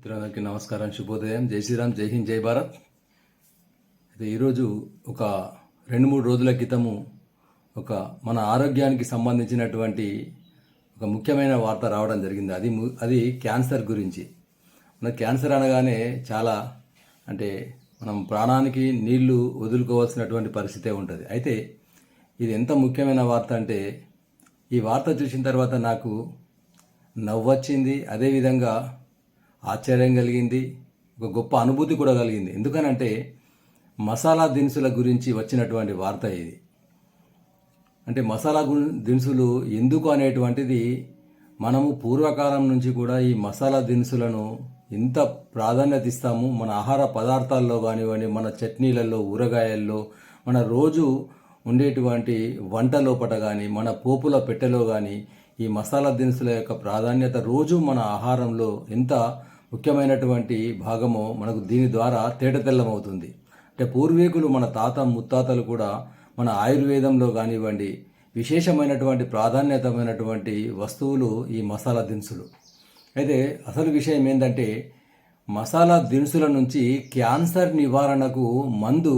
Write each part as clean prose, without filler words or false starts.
మిత్రులందరికీ నమస్కారం, శుభోదయం, జై శ్రీరామ్, జై హింద్, జై భారత్. అయితే ఈరోజు ఒక 2-3 రోజుల క్రితము మన ఆరోగ్యానికి సంబంధించినటువంటి ఒక ముఖ్యమైన వార్త రావడం జరిగింది. అది క్యాన్సర్ గురించి. మన క్యాన్సర్ అనగానే చాలా మనం ప్రాణానికి నీళ్లు వదులుకోవాల్సినటువంటి పరిస్థితే ఉంటుంది. అయితే ఇది ఎంత ముఖ్యమైన వార్త అంటే, ఈ వార్త చూసిన తర్వాత నాకు నవ్వొచ్చింది, అదేవిధంగా ఆశ్చర్యం కలిగింది, ఒక గొప్ప అనుభూతి కూడా కలిగింది. ఎందుకనంటే మసాలా దినుసుల గురించి వచ్చినటువంటి వార్త ఇది. మసాలా దినుసులు ఎందుకు అనేటువంటిది మనము పూర్వకాలం నుంచి కూడా ఈ మసాలా దినుసులను ఎంత ప్రాధాన్యత ఇస్తాము. మన ఆహార పదార్థాల్లో కానివ్వండి, మన చట్నీలలో, ఊరగాయల్లో, మన రోజు ఉండేటువంటి వంట లోపట కానీ, మన పోపుల పెట్టెలో కానీ ఈ మసాలా దినుసుల యొక్క ప్రాధాన్యత రోజు మన ఆహారంలో ఎంత ముఖ్యమైనటువంటి భాగమో మనకు దీని ద్వారా తేటతెల్లమవుతుంది. పూర్వీకులు, మన తాత ముత్తాతలు కూడా మన ఆయుర్వేదంలో కానివ్వండి విశేషమైనటువంటి ప్రాధాన్యతమైనటువంటి వస్తువులు ఈ మసాలా దినుసులు. అయితే అసలు విషయం ఏంటంటే, మసాలా దినుసుల నుంచి క్యాన్సర్ నివారణకు మందు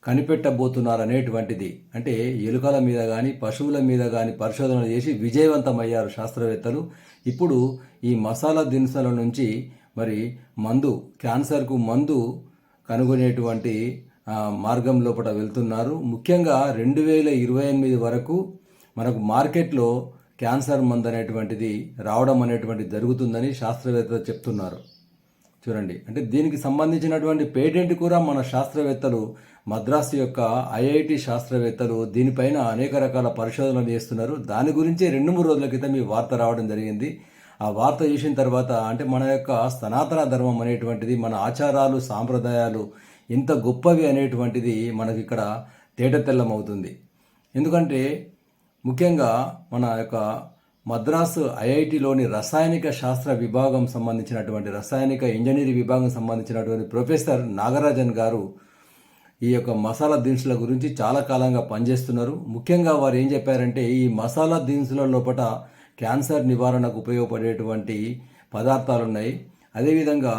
కనిపెట్టబోతున్నారనేటువంటిది. ఎలుకల మీద కానీ పశువుల మీద కానీ పరిశోధనలు చేసి విజయవంతమయ్యారు శాస్త్రవేత్తలు. ఇప్పుడు ఈ మసాలా దినుసుల నుంచి క్యాన్సర్కు మందు కనుగొనేటువంటి మార్గం లోపల వెళ్తున్నారు. ముఖ్యంగా 2028 వరకు మనకు మార్కెట్లో క్యాన్సర్ మందు అనేటువంటిది రావడం అనేటువంటిది జరుగుతుందని శాస్త్రవేత్తలు చెప్తున్నారు. చూడండి, దీనికి సంబంధించినటువంటి పేటెంట్ కూడా మన శాస్త్రవేత్తలు, మద్రాసు యొక్క ఐఐటి శాస్త్రవేత్తలు దీనిపైన అనేక రకాల పరిశోధనలు చేస్తున్నారు. దాని గురించి 2-3 రోజుల క్రితం ఈ వార్త రావడం జరిగింది. ఆ వార్త చూసిన తర్వాత మన యొక్క సనాతన ధర్మం అనేటువంటిది, మన ఆచారాలు సాంప్రదాయాలు ఎంత గొప్పవి అనేటువంటిది మనకి ఇక్కడ తేటతెల్లమవుతుంది. ఎందుకంటే ముఖ్యంగా మన యొక్క మద్రాసు ఐఐటిలోని రసాయనిక శాస్త్ర విభాగం సంబంధించినటువంటి, రసాయనిక ఇంజనీరింగ్ విభాగం సంబంధించినటువంటి ప్రొఫెసర్ నాగరాజన్ గారు ఈ యొక్క మసాలా దినుసుల గురించి చాలా కాలంగా పనిచేస్తున్నారు. ముఖ్యంగా వారు ఏం చెప్పారంటే, ఈ మసాలా దినుసుల లోపల క్యాన్సర్ నివారణకు ఉపయోగపడేటువంటి పదార్థాలు ఉన్నాయి. అదేవిధంగా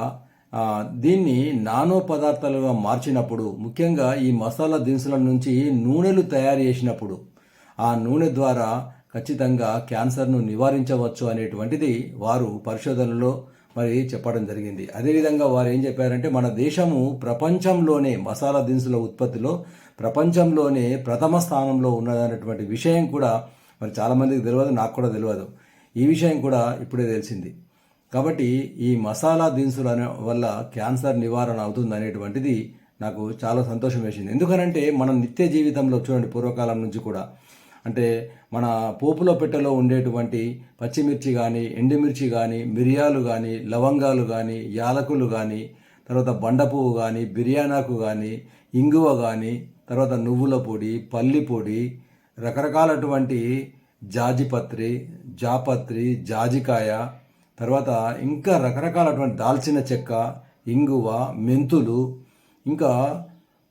దీన్ని నానో పదార్థాలుగా మార్చినప్పుడు, ముఖ్యంగా ఈ మసాలా దినుసుల నుంచి నూనెలు తయారు చేసినప్పుడు ఆ నూనె ద్వారా ఖచ్చితంగా క్యాన్సర్ను నివారించవచ్చు అనేటువంటిది వారు పరిశోధనలో చెప్పడం జరిగింది. అదేవిధంగా వారు ఏం చెప్పారంటే, మన దేశము ప్రపంచంలోనే మసాలా దినుసుల ఉత్పత్తిలో ప్రపంచంలోనే ప్రథమ స్థానంలో ఉన్నదనేటువంటి విషయం కూడా చాలామందికి తెలియదు, నాకు కూడా తెలియదు. ఈ విషయం కూడా ఇప్పుడే తెలిసింది. కాబట్టి ఈ మసాలా దినుసుల వల్ల క్యాన్సర్ నివారణ అవుతుంది అనేటువంటిది నాకు చాలా సంతోషం వేసింది. ఎందుకనంటే మన నిత్య జీవితంలో చూడండి, పూర్వకాలం నుంచి కూడా మన పోపులో పెట్టెలో ఉండేటువంటి పచ్చిమిర్చి కానీ, ఎండుమిర్చి కానీ, మిరియాలు కానీ, లవంగాలు కానీ, యాలకులు కానీ, తర్వాత బండపువ్వు కానీ, బిర్యానాకు కానీ, ఇంగువ కానీ, తర్వాత నువ్వుల పొడి, పల్లి పొడి, రకరకాలటువంటి జాజిపత్రి, జాపత్రి, జాజికాయ, తర్వాత ఇంకా రకరకాలటువంటి దాల్చిన చెక్క, ఇంగువ, మెంతులు, ఇంకా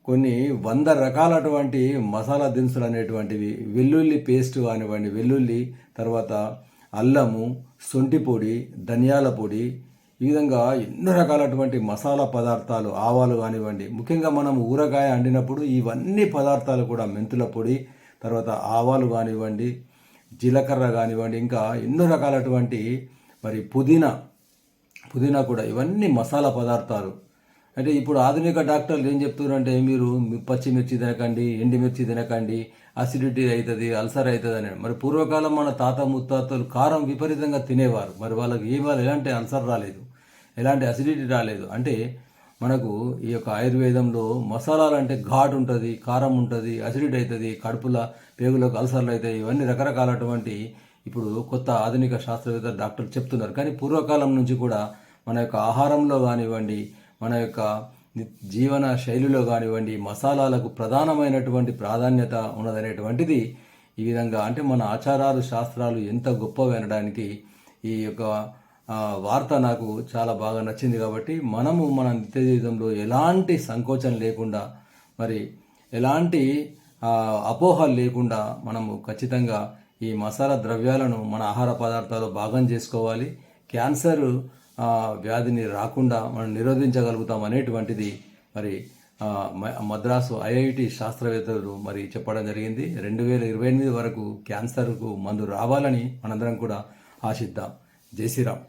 కొన్ని 100 రకాలటువంటి మసాలా దినుసులు అనేటువంటివి, వెల్లుల్లి పేస్ట్ కానివ్వండి, వెల్లుల్లి, తర్వాత అల్లము, శొంఠి పొడి, ధనియాల పొడి, ఈ విధంగా ఎన్నో రకాలటువంటి మసాలా పదార్థాలు, ఆవాలు కానివ్వండి. ముఖ్యంగా మనం ఊరగాయ వండినప్పుడు ఇవన్నీ పదార్థాలు కూడా, మెంతుల పొడి, తర్వాత ఆవాలు కానివ్వండి, జీలకర్ర కానివ్వండి, ఇంకా ఎన్నో రకాలటువంటి పుదీనా కూడా, ఇవన్నీ మసాలా పదార్థాలు. ఇప్పుడు ఆధునిక డాక్టర్లు ఏం చెప్తున్నారంటే, మీరు పచ్చిమిర్చి తినకండి, ఎండుమిర్చి తినకండి, అసిడిటీ అవుతుంది, అల్సర్ అవుతుంది అని. పూర్వకాలం మన తాత ముత్తాతలు కారం విపరీతంగా తినేవారు. వాళ్ళకి ఎలాంటి అల్సర్ రాలేదు, ఎలాంటి అసిడిటీ రాలేదు. మనకు ఈ యొక్క ఆయుర్వేదంలో మసాలాలు ఘాటు ఉంటుంది, కారం ఉంటుంది, అసిడిటీ అవుతుంది, కడుపుల పేగులకు అల్సర్లు అవుతాయి, ఇవన్నీ రకరకాలటువంటి ఇప్పుడు కొత్త ఆధునిక శాస్త్రవేత్త డాక్టర్లు చెప్తున్నారు. కానీ పూర్వకాలం నుంచి కూడా మన యొక్క ఆహారంలో కానివ్వండి, మన యొక్క జీవన శైలిలో కానివ్వండి, మసాలాలకు ప్రధానమైనటువంటి ప్రాధాన్యత ఉన్నదనేటువంటిది ఈ విధంగా మన ఆచారాలు శాస్త్రాలు ఎంత గొప్పవి అనడానికి ఈ యొక్క వార్త నాకు చాలా బాగా నచ్చింది. కాబట్టి మనము మన నిత్య జీవితంలో ఎలాంటి సంకోచం లేకుండా, ఎలాంటి అపోహలు లేకుండా మనము ఖచ్చితంగా ఈ మసాలా ద్రవ్యాలను మన ఆహార పదార్థాలు భాగం చేసుకోవాలి. క్యాన్సర్ వ్యాధిని రాకుండా మనం నిరోధించగలుగుతాం అనేటువంటిది మరి మద్రాసు ఐఐటి శాస్త్రవేత్తలు మరి చెప్పడం జరిగింది. 2028 వరకు క్యాన్సర్కు మందు రావాలని మనందరం కూడా ఆశిద్దాం. జై శ్రీరామ్.